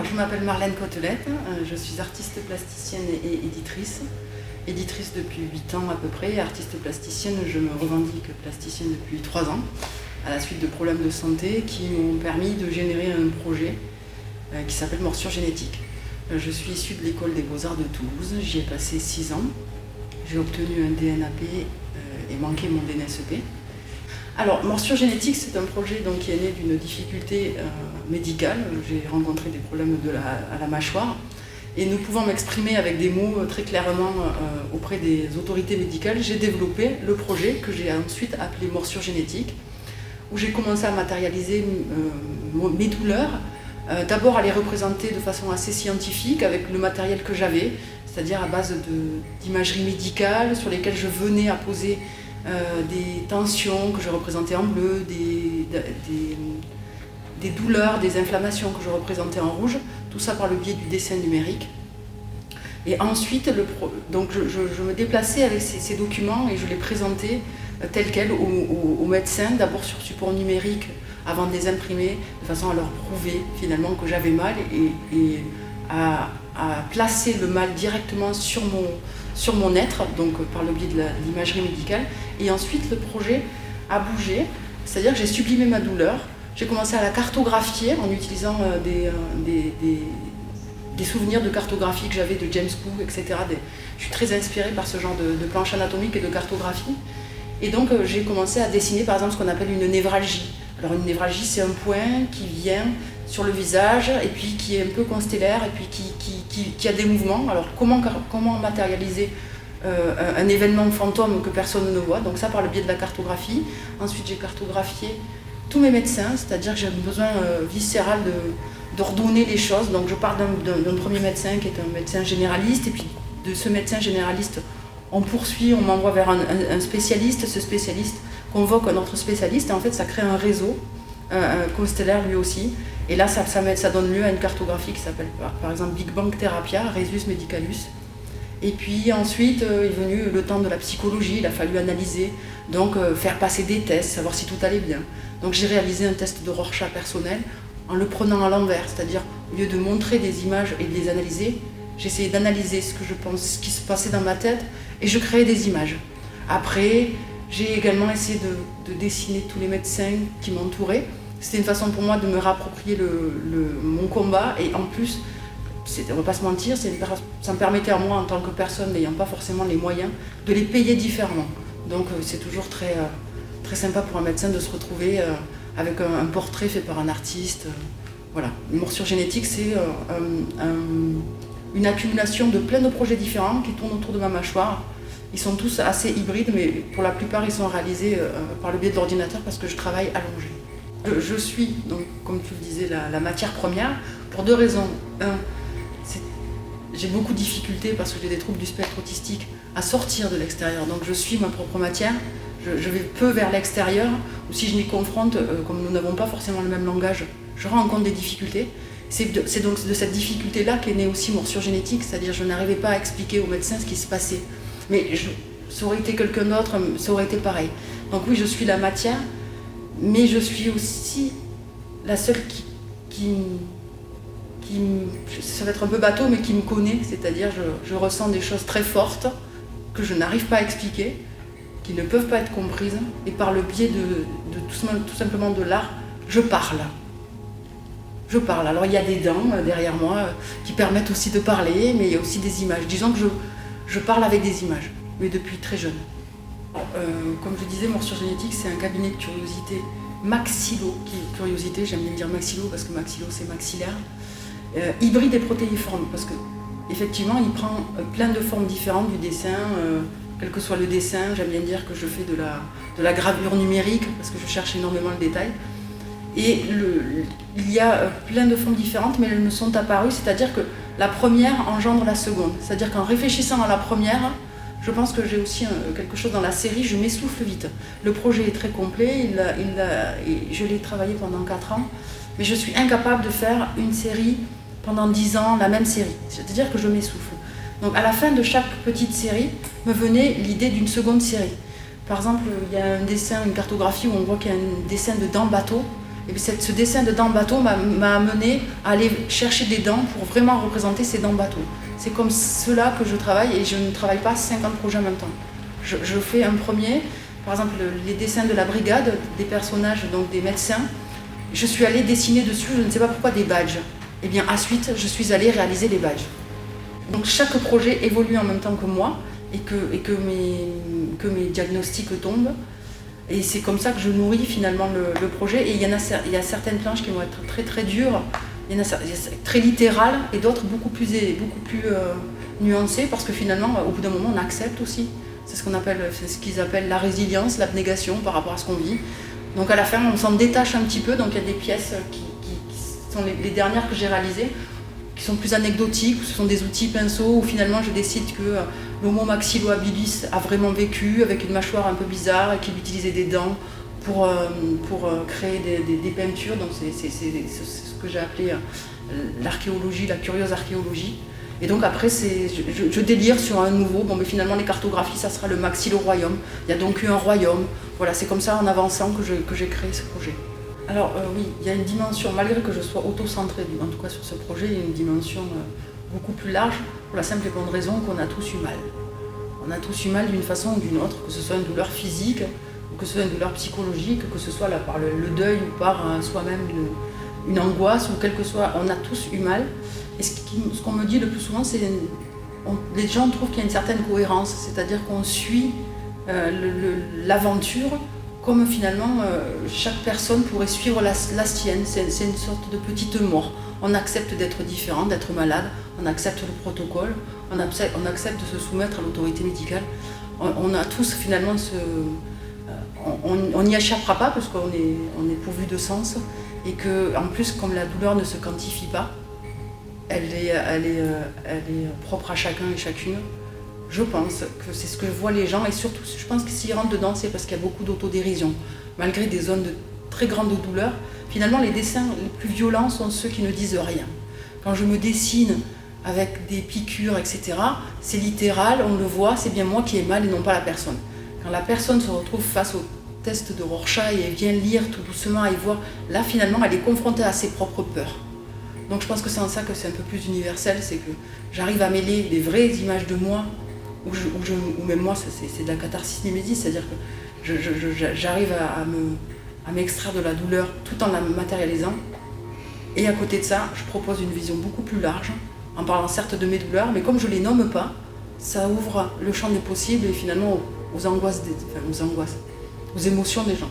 Alors, je m'appelle Marlène Cotelette, je suis artiste plasticienne et éditrice. Éditrice depuis 8 ans à peu près, artiste plasticienne, je me revendique plasticienne depuis 3 ans, à la suite de problèmes de santé qui m'ont permis de générer un projet qui s'appelle Morsure Génétique. Je suis issue de l'école des Beaux-Arts de Toulouse, j'y ai passé 6 ans. J'ai obtenu un DNAP et manqué mon DNSEP. Alors, Morsure Génétique, c'est un projet qui est né d'une difficulté médicale. J'ai rencontré des problèmes à la mâchoire et ne pouvant m'exprimer avec des mots très clairement auprès des autorités médicales, j'ai développé le projet que j'ai ensuite appelé Morsure Génétique, où j'ai commencé à matérialiser mes douleurs, d'abord à les représenter de façon assez scientifique avec le matériel que j'avais, c'est-à-dire à base d'imagerie médicale sur lesquelles je venais à poser des tensions que je représentais en bleu, des douleurs, des inflammations que je représentais en rouge, tout ça par le biais du dessin numérique. Et ensuite, je me déplaçais avec ces documents et je les présentais tels quels aux médecins, d'abord sur support numérique avant de les imprimer, de façon à leur prouver finalement que j'avais mal et à placer le mal directement sur mon être, donc par le biais de l'imagerie médicale. Et ensuite, le projet a bougé, c'est-à-dire que j'ai sublimé ma douleur. J'ai commencé à la cartographier en utilisant des souvenirs de cartographie que j'avais de James Cook, etc. Je suis très inspirée par ce genre de planche anatomique et de cartographie. Et donc, j'ai commencé à dessiner par exemple ce qu'on appelle une névralgie. Alors, une névralgie, c'est un point qui vient sur le visage et puis qui est un peu constellaire et puis qui a des mouvements. Alors, comment matérialiser un événement fantôme que personne ne voit? Donc ça par le biais de la cartographie. Ensuite, j'ai cartographié tous mes médecins, c'est-à-dire que j'ai besoin viscéral d'ordonner les choses. Donc je pars d'un premier médecin qui est un médecin généraliste, et puis de ce médecin généraliste, on poursuit, on m'envoie vers un spécialiste. Ce spécialiste convoque un autre spécialiste, et en fait ça crée un réseau constellaire lui aussi. Et là, ça donne lieu à une cartographie qui s'appelle par exemple Big Bang Therapia, Rhesus Medicalus. Et puis ensuite est venu le temps de la psychologie, il a fallu analyser, donc faire passer des tests, savoir si tout allait bien. Donc j'ai réalisé un test de Rorschach personnel en le prenant à l'envers, c'est-à-dire au lieu de montrer des images et de les analyser, j'essayais d'analyser ce que je pense, ce qui se passait dans ma tête, et je créais des images. Après, j'ai également essayé de dessiner tous les médecins qui m'entouraient. C'était une façon pour moi de me réapproprier mon combat, et en plus, on ne va pas se mentir, ça me permettait à moi, en tant que personne n'ayant pas forcément les moyens, de les payer différemment. Donc c'est toujours très sympa pour un médecin de se retrouver avec un portrait fait par un artiste. Voilà. Une morsure génétique, c'est une accumulation de plein de projets différents qui tournent autour de ma mâchoire. Ils sont tous assez hybrides, mais pour la plupart, ils sont réalisés par le biais de l'ordinateur parce que je travaille allongé. Je suis, donc, comme tu le disais, la matière première, pour 2 raisons. J'ai beaucoup de difficultés parce que j'ai des troubles du spectre autistique à sortir de l'extérieur. Donc je suis ma propre matière, je vais peu vers l'extérieur, ou si je m'y confronte, comme nous n'avons pas forcément le même langage, je rencontre des difficultés. C'est donc de cette difficulté-là qu'est née aussi Morsure Génétique, c'est-à-dire que je n'arrivais pas à expliquer aux médecins ce qui se passait. Mais ça aurait été quelqu'un d'autre, ça aurait été pareil. Donc oui, je suis la matière, mais je suis aussi la seule qui ça va être un peu bateau, mais qui me connaît, c'est-à-dire je ressens des choses très fortes que je n'arrive pas à expliquer, qui ne peuvent pas être comprises, et par le biais de tout simplement de l'art, je parle. Je parle. Alors il y a des dents derrière moi qui permettent aussi de parler, mais il y a aussi des images. Disons que je parle avec des images, mais depuis très jeune. Comme je disais, Morsure Génétique, c'est un cabinet de curiosité maxillo, curiosité, j'aime bien dire maxillo parce que maxillo c'est maxillaire. Hybride et protéiforme, parce que effectivement il prend plein de formes différentes du dessin, quel que soit le dessin. J'aime bien dire que je fais de la gravure numérique parce que je cherche énormément le détail, et il y a plein de formes différentes, mais elles me sont apparues, c'est-à-dire que la première engendre la seconde, c'est-à-dire qu'en réfléchissant à la première, je pense que j'ai aussi quelque chose dans la série, je m'essouffle vite. Le projet est très complet, je l'ai travaillé pendant 4 ans, mais je suis incapable de faire une série pendant 10 ans, la même série. C'est-à-dire que je m'essouffle. Donc à la fin de chaque petite série, me venait l'idée d'une seconde série. Par exemple, il y a un dessin, une cartographie où on voit qu'il y a un dessin de dents bateau. Et puis ce dessin de dents bateau m'a amené à aller chercher des dents pour vraiment représenter ces dents bateau. C'est comme cela que je travaille et je ne travaille pas 50 projets en même temps. Je fais un premier, par exemple les dessins de la brigade, des personnages, donc des médecins. Je suis allée dessiner dessus, je ne sais pas pourquoi, des badges. Et bien ensuite, je suis allée réaliser les badges. Donc chaque projet évolue en même temps que moi et que mes diagnostics tombent. Et c'est comme ça que je nourris finalement le projet. Et il y a certaines planches qui vont être très très dures, il y en a très littérales et d'autres beaucoup plus nuancées parce que finalement, au bout d'un moment, on accepte aussi. C'est ce qu'ils appellent la résilience, l'abnégation par rapport à ce qu'on vit. Donc à la fin, on s'en détache un petit peu. Donc il y a des pièces qui sont les dernières que j'ai réalisées, qui sont plus anecdotiques, où ce sont des outils pinceaux, où finalement je décide que l'Homo maxillo habilis a vraiment vécu avec une mâchoire un peu bizarre et qu'il utilisait des dents pour créer des peintures. Donc c'est ce que j'ai appelé l'archéologie, la curieuse archéologie. Et donc après, je délire sur un nouveau, mais finalement les cartographies, ça sera le maxillo-royaume. Il y a donc eu un royaume. Voilà, c'est comme ça en avançant que j'ai créé ce projet. Alors oui, il y a une dimension, malgré que je sois auto-centrée, en tout cas sur ce projet, il y a une dimension beaucoup plus large, pour la simple et bonne raison qu'on a tous eu mal. On a tous eu mal d'une façon ou d'une autre, que ce soit une douleur physique, ou que ce soit une douleur psychologique, que ce soit là, par le deuil ou par soi-même une angoisse, ou quel que soit, on a tous eu mal. Et ce qu'on me dit le plus souvent, c'est les gens trouvent qu'il y a une certaine cohérence, c'est-à-dire qu'on suit l'aventure comme finalement chaque personne pourrait suivre la sienne. C'est une sorte de petite mort. On accepte d'être différent, d'être malade, on accepte le protocole, on accepte de se soumettre à l'autorité médicale. On a tous finalement on n'y échappera pas parce qu'on est pourvu de sens et que en plus comme la douleur ne se quantifie pas, elle est propre à chacun et chacune. Je pense que c'est ce que voient les gens et surtout je pense que s'ils rentrent dedans c'est parce qu'il y a beaucoup d'autodérision. Malgré des zones de très grande douleur, finalement les dessins les plus violents sont ceux qui ne disent rien. Quand je me dessine avec des piqûres, etc., c'est littéral, on le voit, c'est bien moi qui ai mal et non pas la personne. Quand la personne se retrouve face au test de Rorschach et elle vient lire tout doucement et voir, là finalement elle est confrontée à ses propres peurs. Donc je pense que c'est en ça que c'est un peu plus universel, c'est que j'arrive à mêler les vraies images de moi, ou même moi c'est de la catharsis némésis, c'est-à-dire que j'arrive à m'extraire de la douleur tout en la matérialisant. Et à côté de ça, je propose une vision beaucoup plus large, en parlant certes de mes douleurs, mais comme je ne les nomme pas, ça ouvre le champ des possibles et finalement aux émotions des gens.